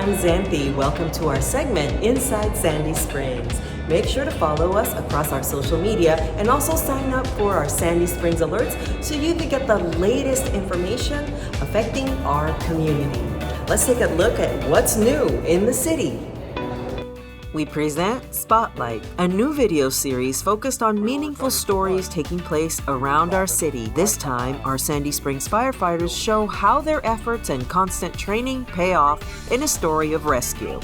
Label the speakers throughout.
Speaker 1: I'm Xanthi. Welcome to our segment, Inside Sandy Springs. Make sure to follow us across our social media and also sign up for our Sandy Springs alerts so you can get the latest information affecting our community. Let's take a look at what's new in the city. We present Spotlight, a new video series focused on meaningful stories taking place around our city. This time, our Sandy Springs Firefighters show how their efforts and constant training pay off in a story of rescue.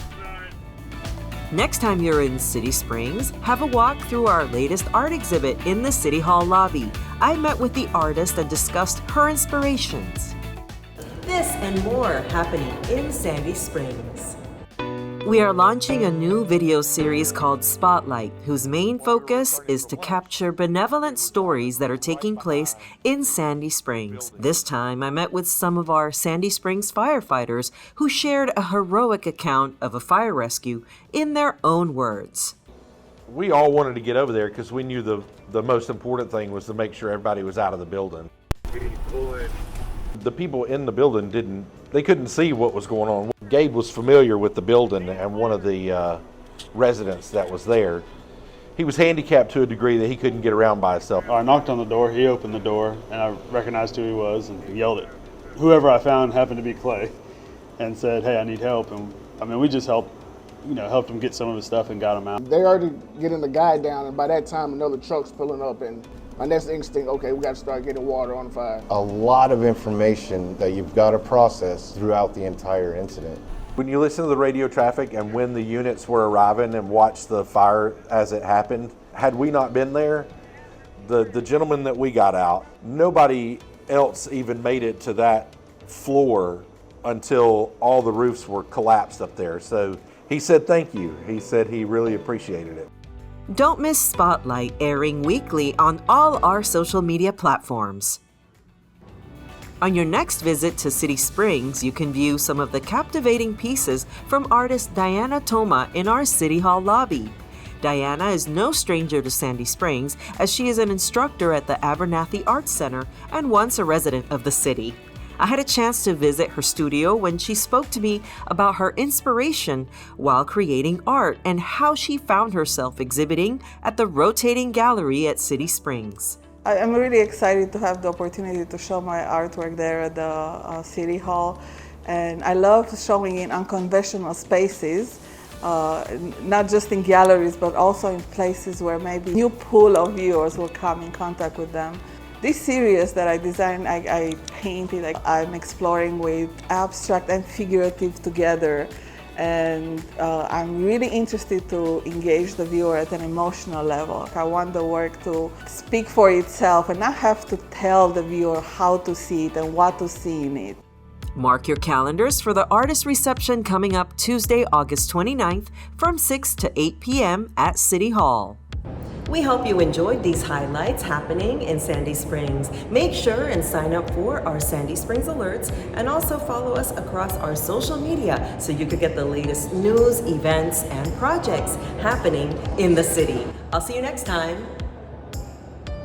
Speaker 1: Next time you're in City Springs, have a walk through our latest art exhibit in the City Hall lobby. I met with the artist and discussed her inspirations. This and more happening in Sandy Springs. We are launching a new video series called Spotlight, whose main focus is to capture benevolent stories that are taking place in Sandy Springs. This time, I met with some of our Sandy Springs firefighters who shared a heroic account of a fire rescue in their own words.
Speaker 2: We all wanted to get over there because we knew the most important thing was to make sure everybody was out of the building. The people in the building couldn't see what was going on. Gabe was familiar with the building and one of the residents that was there. He was handicapped to a degree that he couldn't get around by himself.
Speaker 3: I knocked on the door, he opened the door, and I recognized who he was and yelled at whoever I found happened to be Clay and said, hey, I need help. And I mean, we just helped him get some of his stuff and got him out.
Speaker 4: They already getting the guy down, and by that time another truck's pulling up, and my next instinct, okay, we got to start getting water on the fire.
Speaker 5: A lot of information that you've got to process throughout the entire incident.
Speaker 2: When you listen to the radio traffic and when the units were arriving and watched the fire as it happened, had we not been there, the gentleman that we got out, nobody else even made it to that floor until all the roofs were collapsed up there. So he said thank you. He said he really appreciated it.
Speaker 1: Don't miss Spotlight, airing weekly on all our social media platforms. On your next visit to City Springs, you can view some of the captivating pieces from artist Diana Toma in our City Hall lobby. Diana is no stranger to Sandy Springs, as she is an instructor at the Abernathy Arts Center and once a resident of the city. I had a chance to visit her studio when she spoke to me about her inspiration while creating art and how she found herself exhibiting at the rotating gallery at City Springs.
Speaker 6: I'm really excited to have the opportunity to show my artwork there at the City Hall. And I love showing in unconventional spaces, not just in galleries, but also in places where maybe a new pool of viewers will come in contact with them. This series that I designed, I painted, I'm exploring with abstract and figurative together. And I'm really interested to engage the viewer at an emotional level. I want the work to speak for itself and not have to tell the viewer how to see it and what to see in it.
Speaker 1: Mark your calendars for the artist reception coming up Tuesday, August 29th from 6 to 8 p.m. at City Hall. We hope you enjoyed these highlights happening in Sandy Springs. Make sure and sign up for our Sandy Springs alerts and also follow us across our social media so you could get the latest news, events, and projects happening in the city. I'll see you next time.